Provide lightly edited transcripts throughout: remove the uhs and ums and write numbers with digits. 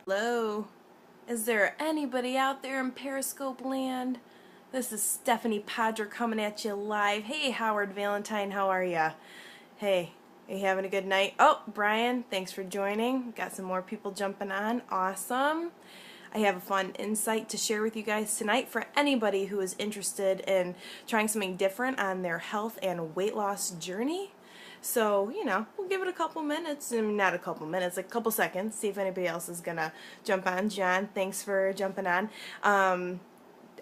Hello, is there anybody out there in Periscope land? This is Stephanie Podger coming at you live. Hey, Howard Valentine, how are ya? Hey, are you having a good night? Oh, Brian, thanks for joining. Got some more people jumping on. Awesome. I have a fun insight to share with you guys tonight for anybody who is interested in trying something different on their health and weight loss journey. So, we'll give it a couple minutes, and not a couple minutes, like a couple seconds, see if anybody else is going to jump on. John, thanks for jumping on.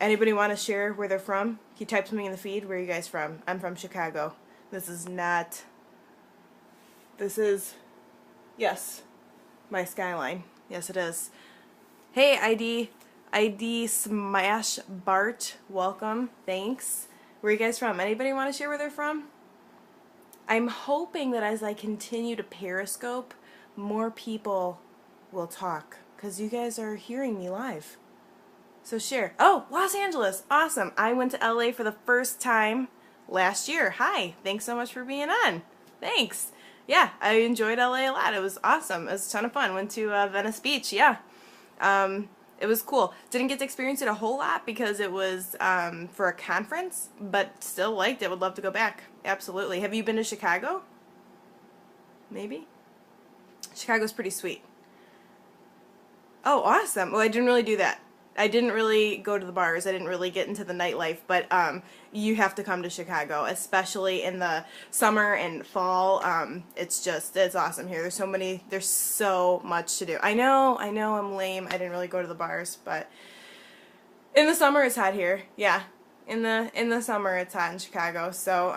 Anybody want to share where they're from? Can you type something in the feed? Where are you guys from? I'm from Chicago. This is, yes, my skyline. Yes, it is. Hey, ID Smash Bart, welcome, thanks. Where are you guys from? Anybody want to share where they're from? I'm hoping that as I continue to Periscope, more people will talk, because you guys are hearing me live. So share. Oh, Los Angeles, awesome. I went to LA for the first time last year. Hi, thanks so much for being on. Thanks. Yeah, I enjoyed LA a lot. It was awesome. It was a ton of fun. Went to Venice Beach, yeah. It was cool. Didn't get to experience it a whole lot because it was for a conference, but still liked it. Would love to go back. Absolutely. Have you been to Chicago? Maybe? Chicago's pretty sweet. Oh, awesome. Well, I didn't really do that. I didn't really go to the bars. I didn't really get into the nightlife, but you have to come to Chicago, especially in the summer and fall. It's awesome here. There's so much to do. I know I'm lame. I didn't really go to the bars, but in the summer it's hot here. Yeah. In the summer it's hot in Chicago. So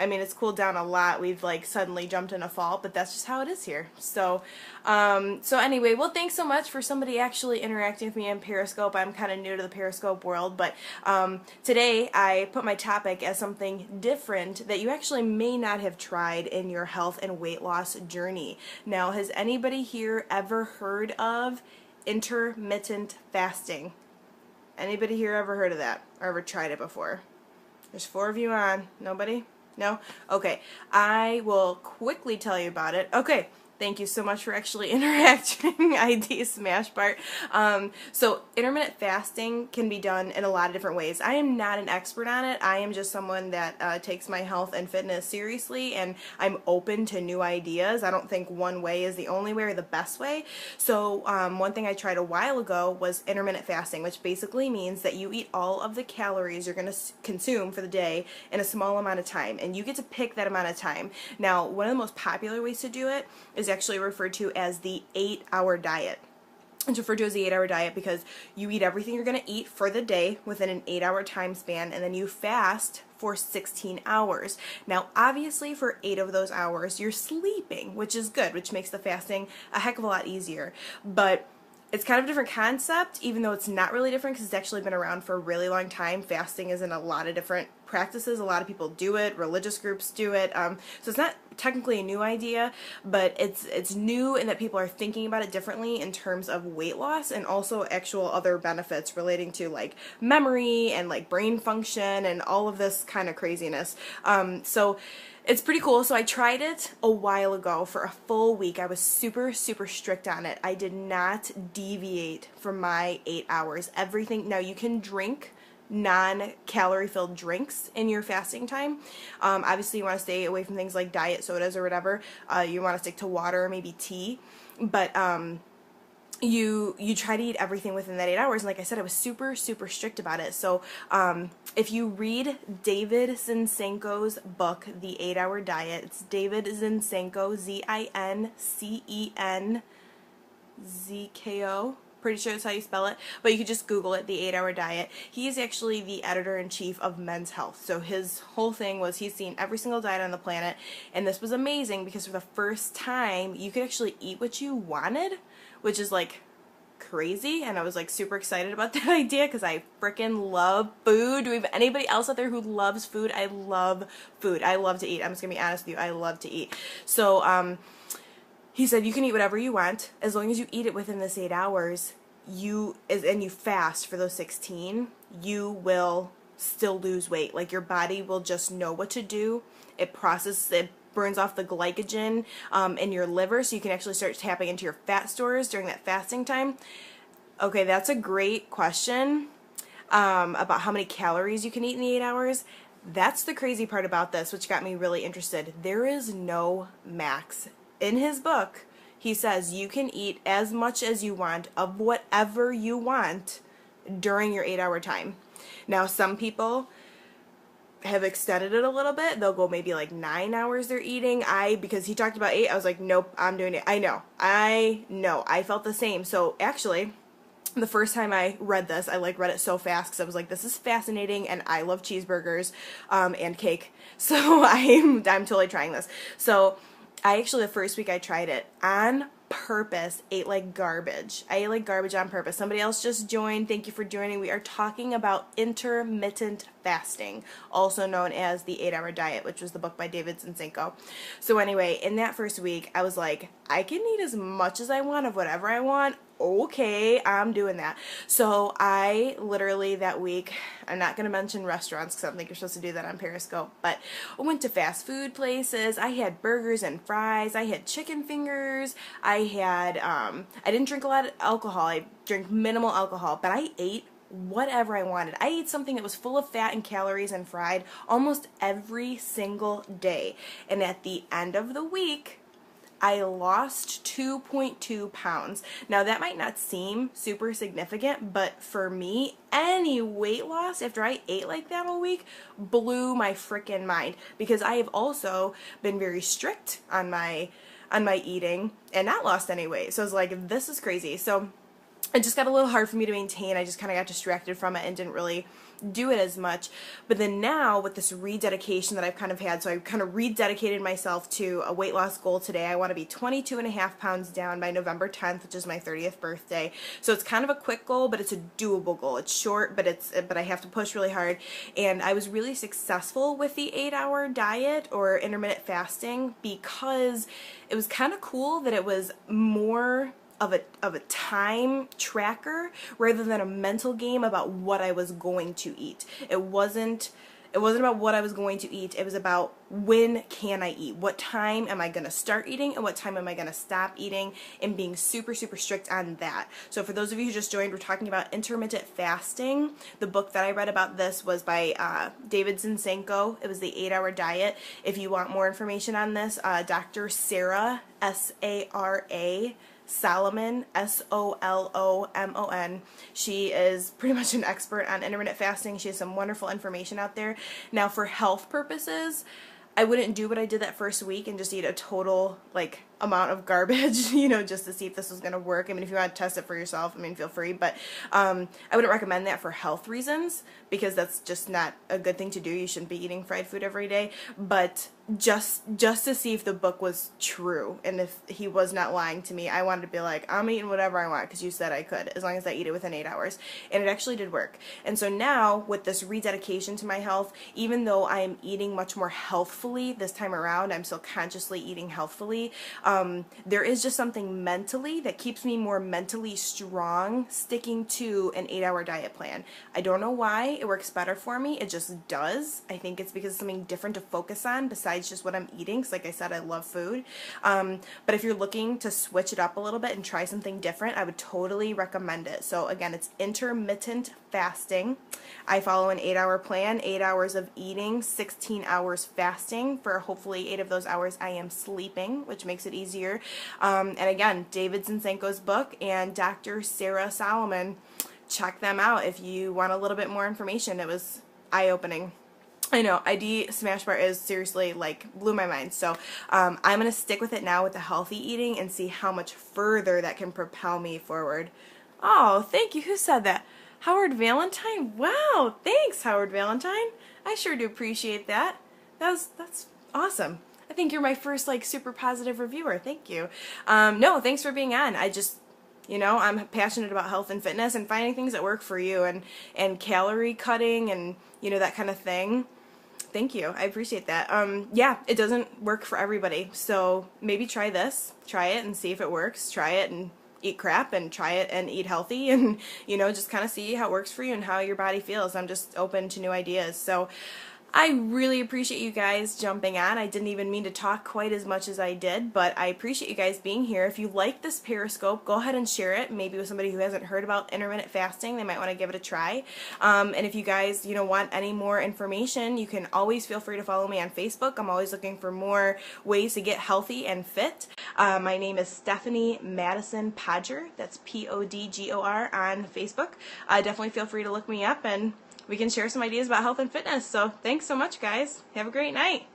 I mean, it's cooled down a lot. We've like suddenly jumped into fall, but that's just how it is here. So, so anyway, well, thanks so much for somebody actually interacting with me on Periscope. I'm kind of new to the Periscope world, but today I put my topic as something different that you actually may not have tried in your health and weight loss journey. Now, has anybody here ever heard of intermittent fasting? Anybody here ever heard of that or ever tried it before? There's 4 of you on. Nobody? No? Okay. I will quickly tell you about it. Okay. Thank you so much for actually interacting, ID Smash Bart. So intermittent fasting can be done in a lot of different ways. I am not an expert on it. I am just someone that takes my health and fitness seriously, and I'm open to new ideas. I don't think one way is the only way or the best way. So one thing I tried a while ago was intermittent fasting, which basically means that you eat all of the calories you're going to consume for the day in a small amount of time, and you get to pick that amount of time. Now, one of the most popular ways to do it is actually referred to as the 8-hour diet. It's referred to as the 8-hour diet because you eat everything you're going to eat for the day within an 8-hour time span, and then you fast for 16 hours. Now, obviously, for 8 of those hours, you're sleeping, which is good, which makes the fasting a heck of a lot easier. But it's kind of a different concept, even though it's not really different because it's actually been around for a really long time. Fasting is in a lot of different practices. A lot of people do it. Religious groups do it. So it's not technically a new idea, but it's new in that people are thinking about it differently in terms of weight loss and also actual other benefits relating to like memory and like brain function and all of this kind of craziness. So it's pretty cool. So I tried it a while ago for a full week. I was super, super strict on it. I did not deviate from my 8 hours. Everything. Now you can drink non-calorie filled drinks in your fasting time. Obviously you want to stay away from things like diet sodas or whatever. You want to stick to water or maybe tea. But you try to eat everything within that 8 hours. And like I said, I was super, super strict about it. So if you read David Zinczenko's book, The 8-Hour Diet, it's David Zinczenko, Zinczenko. Pretty sure that's how you spell it, but you could just Google it, The 8-Hour Diet. He's actually the editor-in-chief of Men's Health, so his whole thing was he's seen every single diet on the planet, and this was amazing because for the first time, you could actually eat what you wanted, which is like crazy, and I was like super excited about that idea because I freaking love food. Do we have anybody else out there who loves food? I love food. I love to eat. I'm just gonna be honest with you. I love to eat. So he said you can eat whatever you want as long as you eat it within this 8 hours. And you fast for those 16. You will still lose weight. Like your body will just know what to do. It burns off the glycogen in your liver, so you can actually start tapping into your fat stores during that fasting time. Okay, that's a great question about how many calories you can eat in the 8 hours. That's the crazy part about this, which got me really interested. There is no max. In his book, he says you can eat as much as you want of whatever you want during your 8-hour time. Now, some people have extended it a little bit. They'll go maybe like 9 hours they're eating. Because he talked about 8, I was like, nope, I'm doing it. I know. I felt the same. So actually, the first time I read this, I read it so fast because I was like, this is fascinating, and I love cheeseburgers and cake. So I'm totally trying this. So I actually, the first week I tried it on purpose, ate like garbage. I ate like garbage on purpose. Somebody else just joined. Thank you for joining. We are talking about intermittent fasting, also known as the 8-hour diet, which was the book by David Zinczenko. So anyway, in that first week, I was like, I can eat as much as I want of whatever I want. Okay, I'm doing that. So I literally that week, I'm not going to mention restaurants because I don't think you're supposed to do that on Periscope, but I went to fast food places. I had burgers and fries. I had chicken fingers. I didn't drink a lot of alcohol. I drank minimal alcohol, but I ate whatever I wanted. I ate something that was full of fat and calories and fried almost every single day. And at the end of the week, I lost 2.2 pounds. Now that might not seem super significant, but for me, any weight loss after I ate like that all week blew my frickin' mind, because I have also been very strict on my eating and not lost any weight. So I was like, this is crazy. So it just got a little hard for me to maintain. I just kind of got distracted from it and didn't really do it as much. But then now with this rededication that I've kind of had, so I kind of rededicated myself to a weight loss goal today. I want to be 22.5 pounds down by November 10th, which is my 30th birthday. So it's kind of a quick goal, but it's a doable goal. It's short, but I have to push really hard. And I was really successful with the 8-hour diet or intermittent fasting because it was kind of cool that it was more of a time tracker rather than a mental game about what I was going to eat. It wasn't about what I was going to eat. It was about when can I eat? What time am I going to start eating and what time am I going to stop eating, and being super, super strict on that. So for those of you who just joined, we're talking about intermittent fasting. The book that I read about this was by David Zinczenko. It was the 8-hour diet. If you want more information on this, Dr. Sarah, S-A-R-A, Solomon, S-O-L-O-M-O-N. She is pretty much an expert on intermittent fasting. She has some wonderful information out there. Now, for health purposes, I wouldn't do what I did that first week and just eat a total, amount of garbage, just to see if this was going to work. I mean, if you want to test it for yourself, feel free. But I wouldn't recommend that for health reasons, because that's just not a good thing to do. You shouldn't be eating fried food every day. But just to see if the book was true and if he was not lying to me, I wanted to be like, I'm eating whatever I want because you said I could, as long as I eat it within 8 hours. And it actually did work. And so now, with this rededication to my health, even though I am eating much more healthfully this time around, I'm still consciously eating healthfully. There is just something mentally that keeps me more mentally strong sticking to an 8-hour diet plan. I don't know why. It works better for me. It just does. I think it's because it's something different to focus on besides just what I'm eating. Because like I said, I love food. But if you're looking to switch it up a little bit and try something different, I would totally recommend it. So again, it's intermittent fasting. I follow an 8-hour plan, 8 hours of eating, 16 hours fasting. For hopefully 8 of those hours I am sleeping, which makes it easier. And again, David Zinczenko's book and Dr. Sarah Solomon, check them out if you want a little bit more information. It was eye-opening. I know, ID Smash Bar is seriously, blew my mind. So I'm going to stick with it now with the healthy eating and see how much further that can propel me forward. Oh, thank you. Who said that? Howard Valentine? Wow, thanks, Howard Valentine. I sure do appreciate that. That's awesome. I think you're my first, super positive reviewer. Thank you. No, thanks for being on. I just... I'm passionate about health and fitness and finding things that work for you and calorie cutting and, that kind of thing. Thank you. I appreciate that. Yeah, it doesn't work for everybody. So maybe try this. Try it and see if it works. Try it and eat crap, and try it and eat healthy, and, just kind of see how it works for you and how your body feels. I'm just open to new ideas. So I really appreciate you guys jumping on. I didn't even mean to talk quite as much as I did, but I appreciate you guys being here. If you like this Periscope, go ahead and share it, maybe with somebody who hasn't heard about intermittent fasting. They might want to give it a try. And if you guys, want any more information, you can always feel free to follow me on Facebook. I'm always looking for more ways to get healthy and fit. My name is Stephanie Madison Podger. That's Podgor on Facebook. Definitely feel free to look me up, and we can share some ideas about health and fitness. So thanks so much, guys. Have a great night.